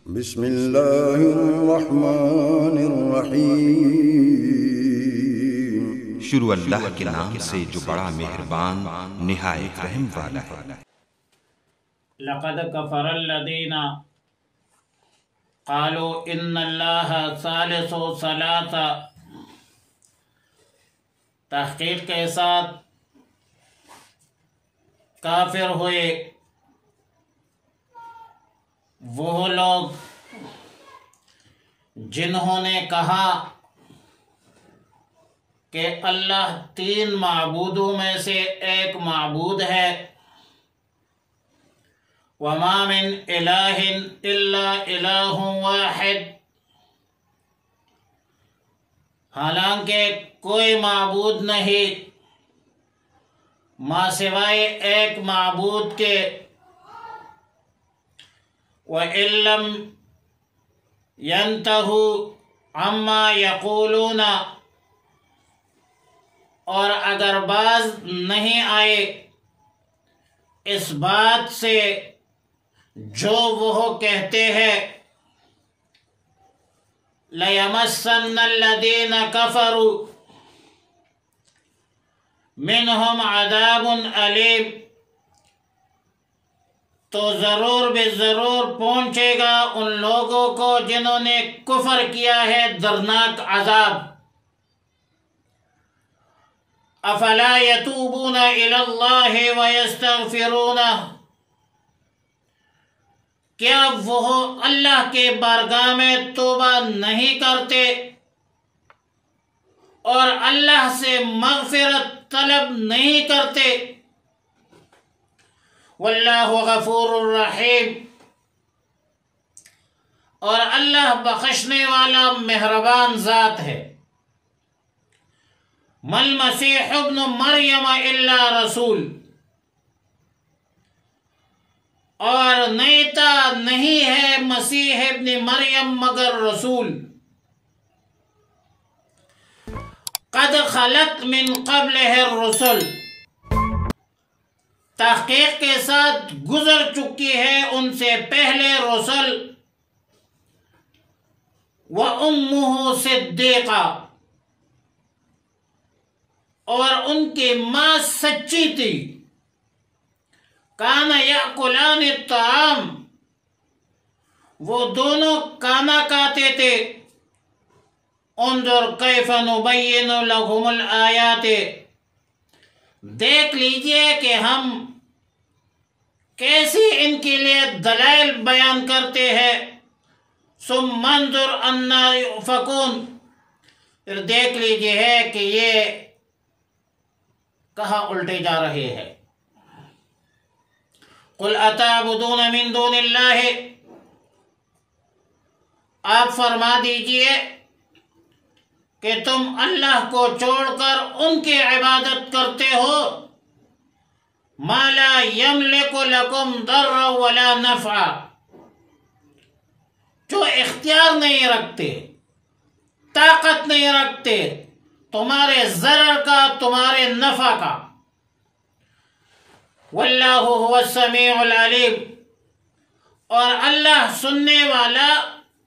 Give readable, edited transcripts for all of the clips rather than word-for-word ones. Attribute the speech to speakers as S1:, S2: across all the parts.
S1: بسم اللہ الرحمن الرحیم۔
S2: شروع اللہ کے نام سے جو بڑا مہربان نہایت رحم والا ہے۔
S3: لقد کفر الذین قالوا ان اللہ ثالث ثلاثہ، تحقیق کے ساتھ کافر ہوئے وہ لوگ جنہوں نے کہا کہ اللہ تین معبودوں میں سے ایک معبود ہے، وَمَا مِنْ إِلَٰهٍ إِلَّا إِلَٰهٌ وَاحِدٌ، حالانکہ کوئی معبود نہیں ماں سوائے ایک معبود کے، وَإِن لَّمْ يَنْتَهُوا عَمَّا يَقُولُونَ، اور اگر باز نہیں آئے اس بات سے جو وہ کہتے ہیں، لَيَمَسَّنَّ الَّذِينَ كَفَرُوا مِنْهُمْ عَذَابٌ أَلِيمٌ، تو ضرور بے ضرور پہنچے گا ان لوگوں کو جنہوں نے کفر کیا ہے دردناک عذاب۔ افلا یتوبون الی اللہ ویستغفرونہ، کیا وہ اللہ کے بارگاہ میں توبہ نہیں کرتے اور اللہ سے مغفرت طلب نہیں کرتے؟ واللہ غفور الرحیم، اور اللہ بخشنے والا مہربان ذات ہے۔ مَا الْمَسِيحُ ابْنُ مَرْيَمَ إِلَّا رَسُولٌ، اور نہیں ہے مسیح ابن مریم مگر رسول، قد خلت من قبلہ الرسل، تحقیق کے ساتھ گزر چکی ہے ان سے پہلے رسل، وَأُمُّهُ صِدِّيقَةٌ، اور ان کی ماں سچی تھی، کان یأکلان الطعام، وہ دونوں کھانا کھاتے تھے۔ انظر کیف نبین لہم الآیات، دیکھ لیجئے کہ ہم کیسے ان کے لیے دلائل بیان کرتے ہیں۔ ثم انظر انا یؤفکون، پھر دیکھ لیجئے ہے کہ یہ کہاں الٹے جا رہے ہیں۔ قل اتعبدون من دون اللہ، آپ فرما دیجئے کہ تم اللہ کو چھوڑ کر ان کی عبادت کرتے ہو، ما لا یملک لکم ضرا ولا نفعا، جو اختیار نہیں رکھتے، طاقت نہیں رکھتے تمہارے ضرر کا تمہارے نفع کا۔ واللہ هو السمیع العلیم، اور اللہ سننے والا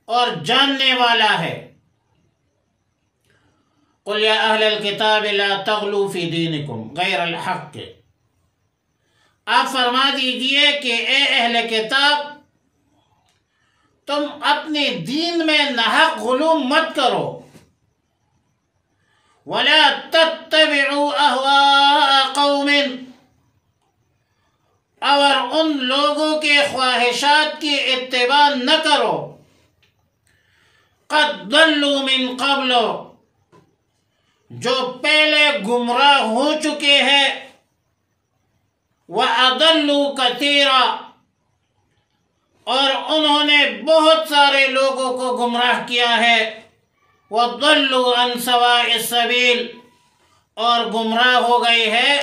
S3: اور جاننے والا ہے۔ قل یا اہل الکتاب لا تغلوا فی دینکم غیر الحق، آپ فرما دیجئے کہ اے اہل کتاب، تم اپنے دین میں ناحق غلو مت کرو۔ وَلَا تَتَّبِعُوا أَهْوَاءَ قَوْمٍ، اور ان لوگوں کے خواہشات کی اتباع نہ کرو، قَدْ ضَلُّوا مِن قَبْلُ، جو پہلے گمراہ ہو چکے ہیں، وَأَضَلُّوا كَثِيرًا، اور انہوں نے بہت سارے لوگوں کو گمراہ کیا ہے، وَضَلُّوا عَنْ سَوَاءِ السَّبِيلِ، اور گمراہ ہو گئے ہیں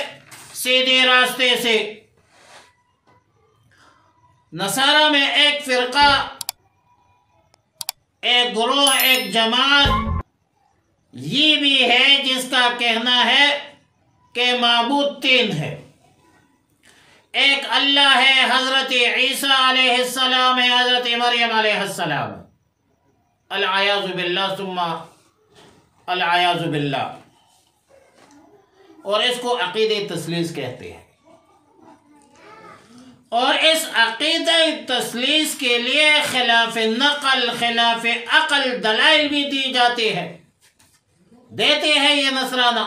S3: سیدھے راستے سے۔ نصارہ میں ایک فرقہ، ایک گروہ، ایک جماعت یہ بھی ہے جس کا کہنا ہے کہ معبود تین ہے، ایک اللہ ہے، حضرت عیسیٰ علیہ السلام ہے، حضرت مریم علیہ السلام، العیاذ باللہ ثم العیاذ باللہ، اور اس کو عقیدہ تثلیث کہتے ہیں۔ اور اس عقیدہ تثلیث کے لیے خلاف نقل، خلاف عقل دلائل بھی دی جاتے ہیں، دیتے ہیں یہ نصارہ،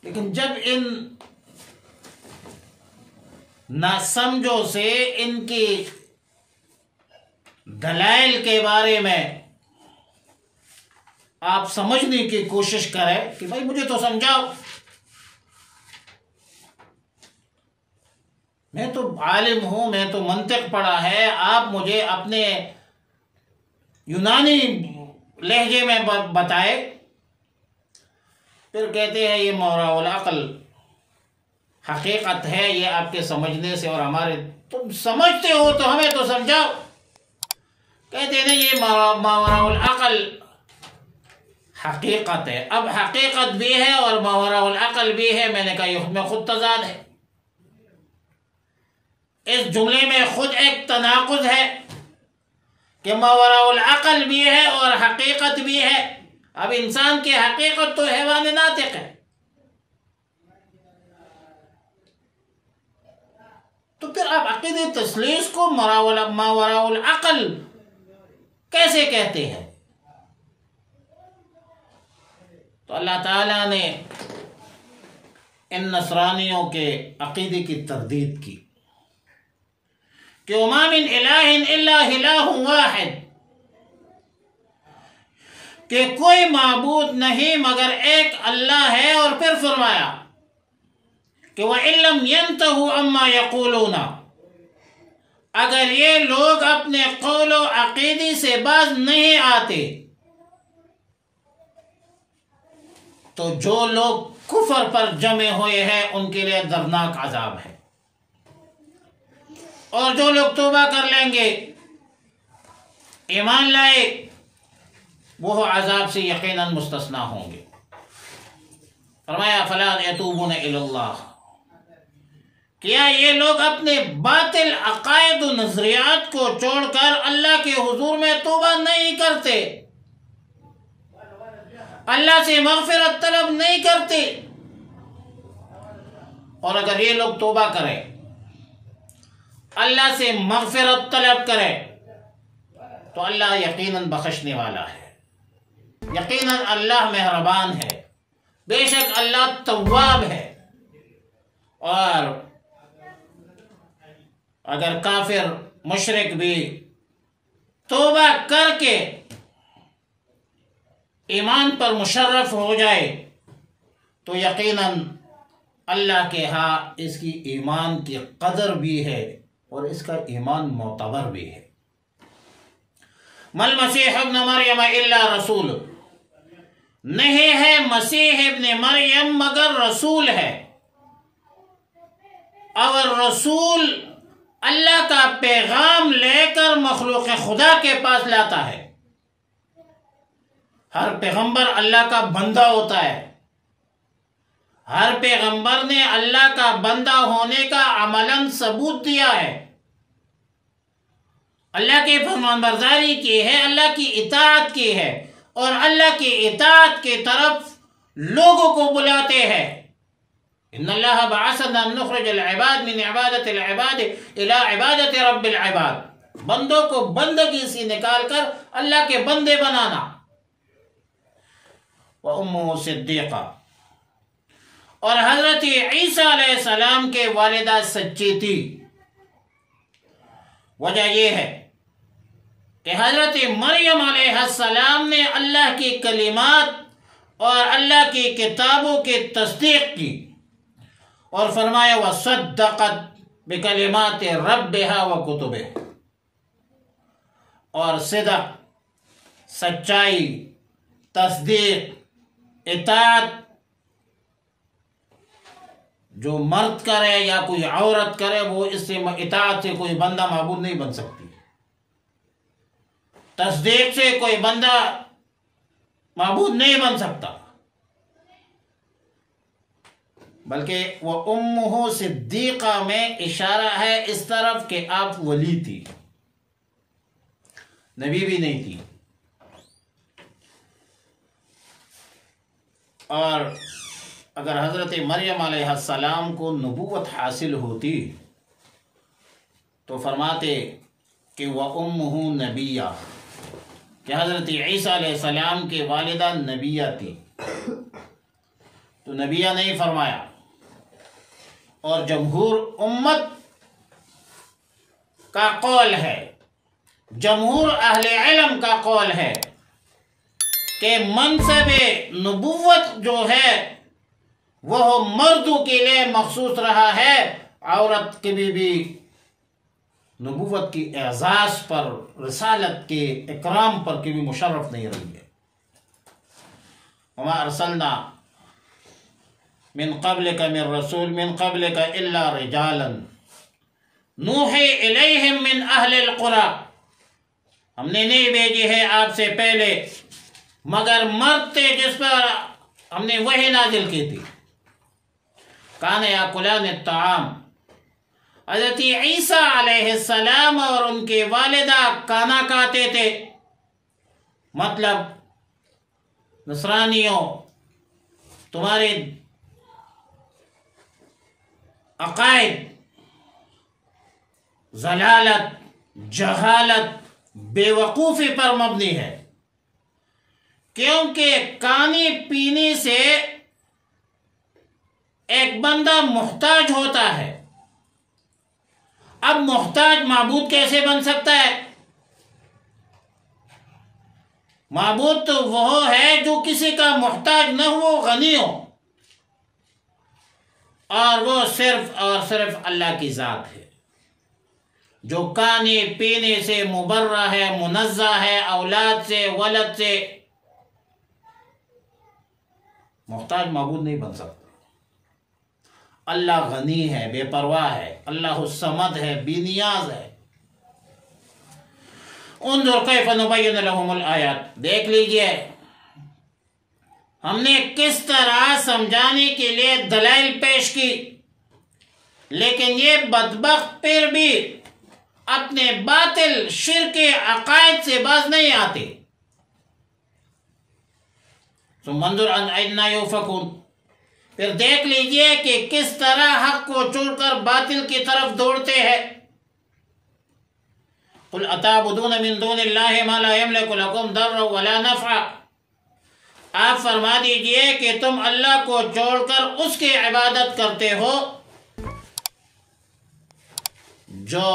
S3: لیکن جب ان ناسمجھوں سے ان کی دلائل کے بارے میں آپ سمجھنے کی کوشش کریں کہ بھائی مجھے تو سمجھاؤ، میں تو عالم ہوں، میں تو منطق پڑھا ہے، آپ مجھے اپنے یونانی لہجے میں بتائے، پھر کہتے ہیں یہ ماوراء العقل حقیقت ہے، یہ آپ کے سمجھنے سے اور ہمارے، تم سمجھتے ہو تو ہمیں تو سمجھاؤ، کہتے ہیں یہ ماوراء العقل حقیقت ہے۔ اب حقیقت بھی ہے اور ماوراء العقل بھی ہے، میں نے کہا یہ میں خود تضاد ہے، اس جملے میں خود ایک تناقض ہے کہ ماوراء العقل بھی ہے اور حقیقت بھی ہے۔ اب انسان کی حقیقت تو حیوان ناطق ہے، تو پھر آپ عقیدہ تثلیث کو ماوراء العقل کیسے کہتے ہیں؟ تو اللہ تعالیٰ نے ان نصرانیوں کے عقیدے کی تردید کی کہ وَمَا مِنْ إِلَٰهٍ إِلَّا إِلَٰهٌ وَاحِدٌ، کہ کوئی معبود نہیں مگر ایک اللہ ہے، اور پھر فرمایا کہ وَإِن لَّمْ يَنْتَهُوا عَمَّا يَقُولُونَ، اگر یہ لوگ اپنے قول و عقیدے سے باز نہیں آتے تو جو لوگ کفر پر جمع ہوئے ہیں ان کے لیے دردناک عذاب ہے، اور جو لوگ توبہ کر لیں گے، ایمان لائے، وہ عذاب سے یقیناً مستثنیٰ ہوں گے۔ فرمایا فَلَا يَتُوبُونَ إِلَى اللَّهِ، کیا یہ لوگ اپنے باطل عقائد و نظریات کو چھوڑ کر اللہ کے حضور میں توبہ نہیں کرتے، اللہ سے مغفرت طلب نہیں کرتے؟ اور اگر یہ لوگ توبہ کریں، اللہ سے مغفرت طلب کرے، تو اللہ یقیناً بخشنے والا ہے، یقیناً اللہ مہربان ہے، بے شک اللہ تواب ہے۔ اور اگر کافر مشرک بھی توبہ کر کے ایمان پر مشرف ہو جائے تو یقیناً اللہ کے ہاں اس کی ایمان کی قدر بھی ہے اور اس کا ایمان معتبر بھی ہے۔ مل مسیح ابن مریم الا رسول، نہیں ہے مسیح ابن مریم مگر رسول ہے، اور رسول اللہ کا پیغام لے کر مخلوق خدا کے پاس لاتا ہے۔ ہر پیغمبر اللہ کا بندہ ہوتا ہے، ہر پیغمبر نے اللہ کا بندہ ہونے کا عملاً ثبوت دیا ہے، اللہ کی فرمان برداری کی ہے، اللہ کی اطاعت کی ہے، اور اللہ کی اطاعت کی طرف لوگوں کو بلاتے ہیں۔ ان اللہ بعثنا نخرج العباد من عبادت العباد الى عبادت رب العباد، بندوں کو بندگی سے نکال کر اللہ کے بندے بنانا۔ وامہ صدیقہ، اور حضرت عیسیٰ علیہ السلام کے والدہ سچی تھی۔ وجہ یہ ہے کہ حضرت مریم علیہ السلام نے اللہ کی کلمات اور اللہ کی کتابوں کی تصدیق کی، اور فرمایا وَصَدَّقَتْ بِكَلِمَاتِ رَبِّهَا وَكُتُبِهِ، اور صدق، سچائی، تصدیق، اطاعت جو مرد کرے یا کوئی عورت کرے، وہ اس سے اطاعت سے کوئی بندہ معبود نہیں بن سکتی، تصدیق سے کوئی بندہ معبود نہیں بن سکتا۔ بلکہ وہ امہ صدیقہ میں اشارہ ہے اس طرف کہ آپ ولی تھی، نبی بھی نہیں تھی۔ اور اگر حضرت مریم علیہ السلام کو نبوت حاصل ہوتی تو فرماتے کہ وَأُمُّهُ نبیہ، کہ حضرت عیسیٰ علیہ السلام کے والدہ نبیہ تھی، تو نبیہ نہیں فرمایا۔ اور جمہور امت کا قول ہے، جمہور اہل علم کا قول ہے کہ منصب نبوت جو ہے وہ مردوں کے لیے مخصوص رہا ہے، عورت کبھی بھی نبوت کی اعزاز پر، رسالت کے اکرام پر کبھی مشرف نہیں رہی ہے۔ وما ارسلنا من قبلک من رسول من قبلک الا رجالا نوحی الیہم من اہل القری، ہم نے نہیں بھیجی ہے آپ سے پہلے مگر مرد تھے جس پر ہم نے وحی نازل کی تھی۔ کان یاکلان الطعام، حضرت عیسیٰ علیہ السلام اور ان کے والدہ کھانا کھاتے تھے، مطلب نصرانیوں تمہارے عقائد ضلالت، جہالت، بے وقوفی پر مبنی ہے، کیونکہ کھانے پینے سے ایک بندہ محتاج ہوتا ہے۔ اب محتاج معبود کیسے بن سکتا ہے؟ معبود تو وہ ہے جو کسی کا محتاج نہ ہو، غنی ہو، اور وہ صرف اور صرف اللہ کی ذات ہے، جو کھانے پینے سے مبرہ ہے، منزہ ہے، اولاد سے، ولد سے۔ محتاج معبود نہیں بن سکتا۔ اللہ غنی ہے، بے پرواہ ہے، اللہ الصمد ہے، بے نیاز ہے۔ انظر کیف نبین لہم الآیات، دیکھ لیجئے ہم نے کس طرح سمجھانے کے لیے دلائل پیش کی، لیکن یہ بدبخت پھر بھی اپنے باطل شرک عقائد سے باز نہیں آتے۔ ثم انظر انا یؤفکون، پھر دیکھ لیجئے کہ کس طرح حق کو چھوڑ کر باطل کی طرف دوڑتے ہیں۔ قل اتعبدون من دون اللہ ما لا یملک لکم ضرا ولا نفعا، آپ فرما دیجئے کہ تم اللہ کو چھوڑ کر اس کی عبادت کرتے ہو جو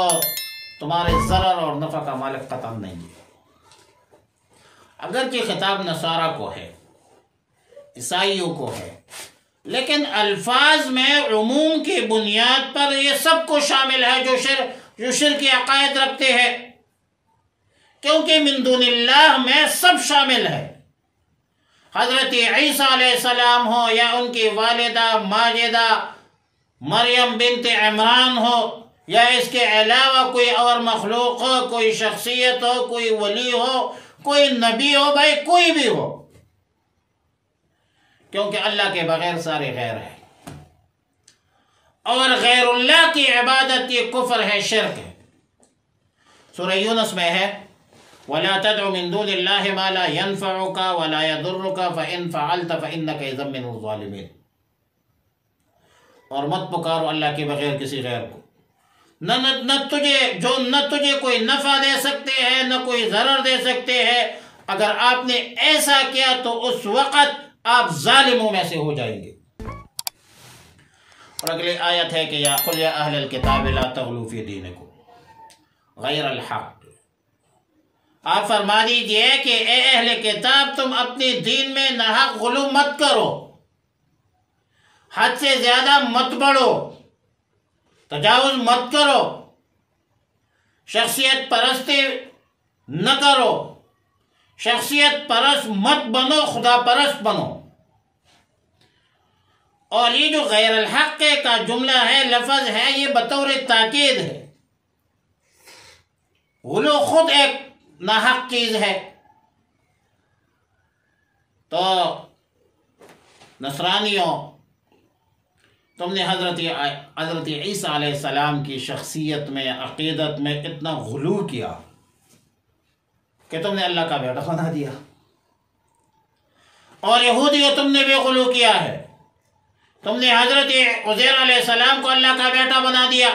S3: تمہارے ضرر اور نفع کا مالک قطعاً نہیں ہے۔ اگرچہ خطاب نصارہ کو ہے، عیسائیوں کو ہے، لیکن الفاظ میں عموم کی بنیاد پر یہ سب کو شامل ہے جو شرک عقائد رکھتے ہیں، کیونکہ من دون اللہ میں سب شامل ہے۔ حضرت عیسیٰ علیہ السلام ہو یا ان کی والدہ ماجدہ مریم بنت عمران ہو، یا اس کے علاوہ کوئی اور مخلوق ہو، کوئی شخصیت ہو، کوئی ولی ہو، کوئی نبی ہو، بھائی کوئی بھی ہو، کیونکہ اللہ کے بغیر سارے غیر ہیں، اور غیر اللہ کی عبادت یہ کفر ہے، شرک ہے۔ سورہ یونس میں ہے وَلَا تَدْعُ مِن دُونِ اللَّهِ مَا لَا يَنفَعُكَ وَلَا يَضُرُّكَ فَإِن فَعَلْتَ فَإِنَّكَ إِذًا مِّنَ الظَّالِمِينَ، اور مت پکارو اللہ کے بغیر کسی غیر کو، نہ تجھے کوئی نفع دے سکتے ہیں، نہ کوئی ضرر دے سکتے ہیں۔ اگر آپ نے ایسا کیا تو اس وقت آپ ظالموں میں سے ہو جائیں گے۔ اور اگلی آیت ہے کہ یا قل یا اہل الکتاب لا تغلوا فی دینکم غیر الحق، آپ فرما دیجئے کہ اے اہل کتاب تم اپنی دین میں ناحق غلو مت کرو، حد سے زیادہ مت بڑھو، تجاوز مت کرو، شخصیت پرستی نہ کرو، شخصیت پرست مت بنو، خدا پرست بنو۔ اور یہ جو غیر الحق کا جملہ ہے، لفظ ہے، یہ بطور تاکید ہے۔ غلو خود ایک ناحق چیز ہے۔ تو نصرانیوں تم نے حضرت عیسیٰ علیہ السلام کی شخصیت میں، عقیدت میں اتنا غلو کیا کہ تم نے اللہ کا بیٹا بنا دیا، اور یہودیوں تم نے بھی غلو کیا ہے، تم نے حضرت عزیر علیہ السلام کو اللہ کا بیٹا بنا دیا،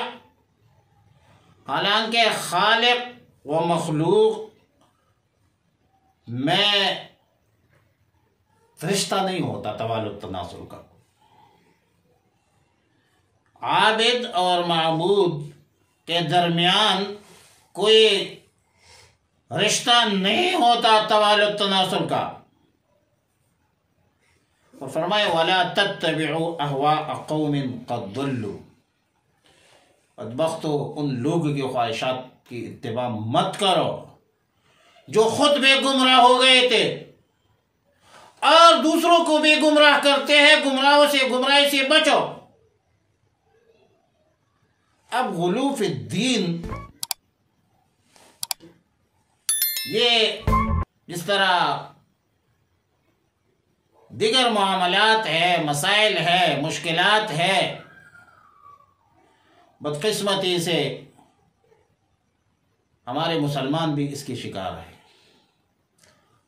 S3: حالانکہ خالق و مخلوق میں رشتہ نہیں ہوتا توالد تناسل کا، عابد اور معبود کے درمیان کوئی رشتہ نہیں ہوتا توالد تناسل کا۔ اور فرمائے وَلَا تَتَّبِعُوا أَهْوَاءَ قَوْمٍ قَدْ ضَلُّوا، بدبختو ان لوگوں کی خواہشات کی اتباع مت کرو جو خود بھی گمراہ ہو گئے تھے اور دوسروں کو بھی گمراہ کرتے ہیں، گمراہی سے بچو۔ اب غلو فی الدین، یہ جس طرح دیگر معاملات ہے، مسائل ہے، مشکلات ہے، بدقسمتی سے ہمارے مسلمان بھی اس کی شکار ہے۔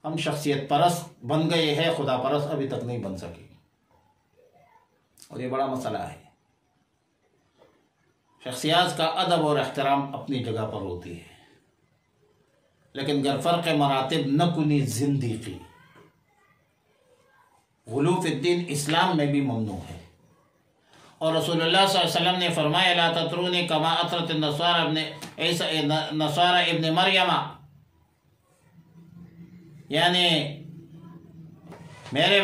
S3: ہم شخصیت پرست بن گئے ہیں، خدا پرست ابھی تک نہیں بن سکے، اور یہ بڑا مسئلہ ہے۔ شخصیات کا ادب اور احترام اپنی جگہ پر ہوتی ہے، لیکن گر فرق مراتب نہ کنی زندگی، غلو فی الدین اسلام میں بھی ممنوع ہے۔ اور رسول اللہ صلی اللہ علیہ وسلم نے فرمایا لا تطرونی کما اطرت النصارى ابن مریم، یعنی میرے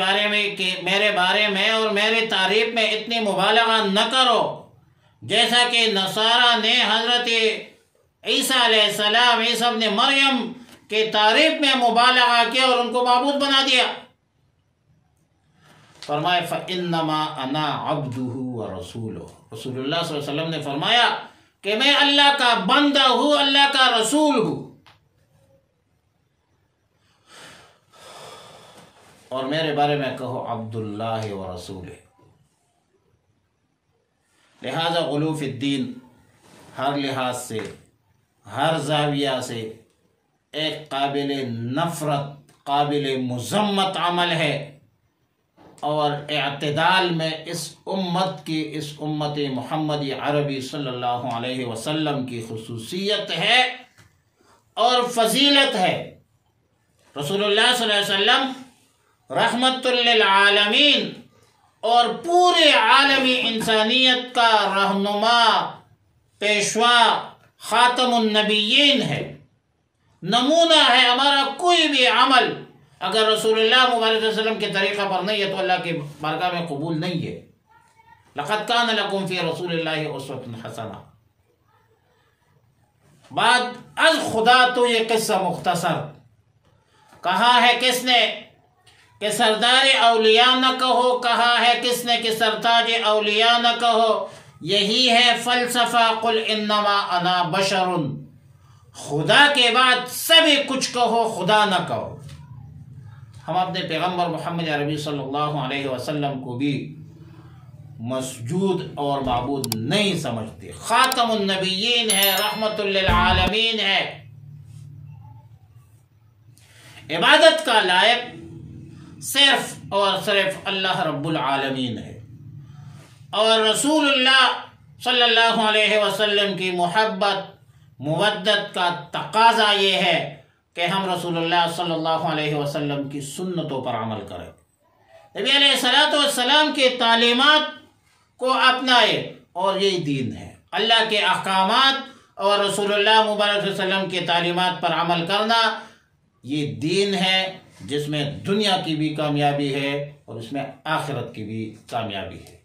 S3: بارے میں اور میری تعریف میں اتنی مبالغہ نہ کرو جیسا کہ نصارہ نے حضرت عیسیٰ علیہ السلام، عیسیٰ ابن مریم کی تعریف میں مبالغہ کیا اور ان کو معبود بنا دیا۔ فرمایا فَإِنَّمَا أَنَا عَبْدُهُ وَرَسُولُهُ، رسول اللہ صلی اللہ علیہ وسلم نے فرمایا کہ میں اللہ کا بندہ ہوں، اللہ کا رسول ہوں، اور میرے بارے میں کہو عبداللہ ورسولہ۔ لہذا غلو فی الدین ہر لحاظ سے، ہر زاویہ سے ایک قابل نفرت، قابل مذمت عمل ہے، اور اعتدال میں اس امت محمد عربی صلی اللہ علیہ وسلم کی خصوصیت ہے اور فضیلت ہے۔ رسول اللہ صلی اللہ علیہ وسلم رحمت للعالمین اور پورے عالمی انسانیت کا رہنما، پیشوا، خاتم النبیین ہے، نمونہ ہے۔ ہمارا کوئی بھی عمل اگر رسول اللہ مبارک صلی اللہ علیہ وسلم کے طریقہ پر نہیں ہے تو اللہ کی بارگاہ میں قبول نہیں ہے۔ لقد کان لکم فی رسول اللہ اسوۃ حسنہ۔ بعد از خدا تو یہ قصہ مختصر کہا ہے کس نے کہ سردار اولیاء نہ کہو، کہا ہے کس نے کہ سرتاج اولیاء نہ کہو، یہی ہے فلسفہ قل انما انا بشر، خدا کے بعد سبھی کچھ کہو، خدا نہ کہو۔ ہم اپنے پیغمبر محمد عربی صلی اللہ علیہ وسلم کو بھی مسجود اور معبود نہیں سمجھتے، خاتم النبیین ہے، رحمت للعالمین ہے، عبادت کا لائق صرف اور صرف اللہ رب العالمین ہے، اور رسول اللہ صلی اللہ علیہ وسلم کی محبت مودت کا تقاضا یہ ہے کہ ہم رسول اللہ صلی اللہ علیہ وسلم کی سنتوں پر عمل کریں، نبی علیہ السلام کی تعلیمات کو اپنائے، اور یہی دین ہے۔ اللہ کے احکامات اور رسول اللہ مبارک صلی اللہ علیہ وسلم کی تعلیمات پر عمل کرنا یہ دین ہے، جس میں دنیا کی بھی کامیابی ہے اور اس میں آخرت کی بھی کامیابی ہے۔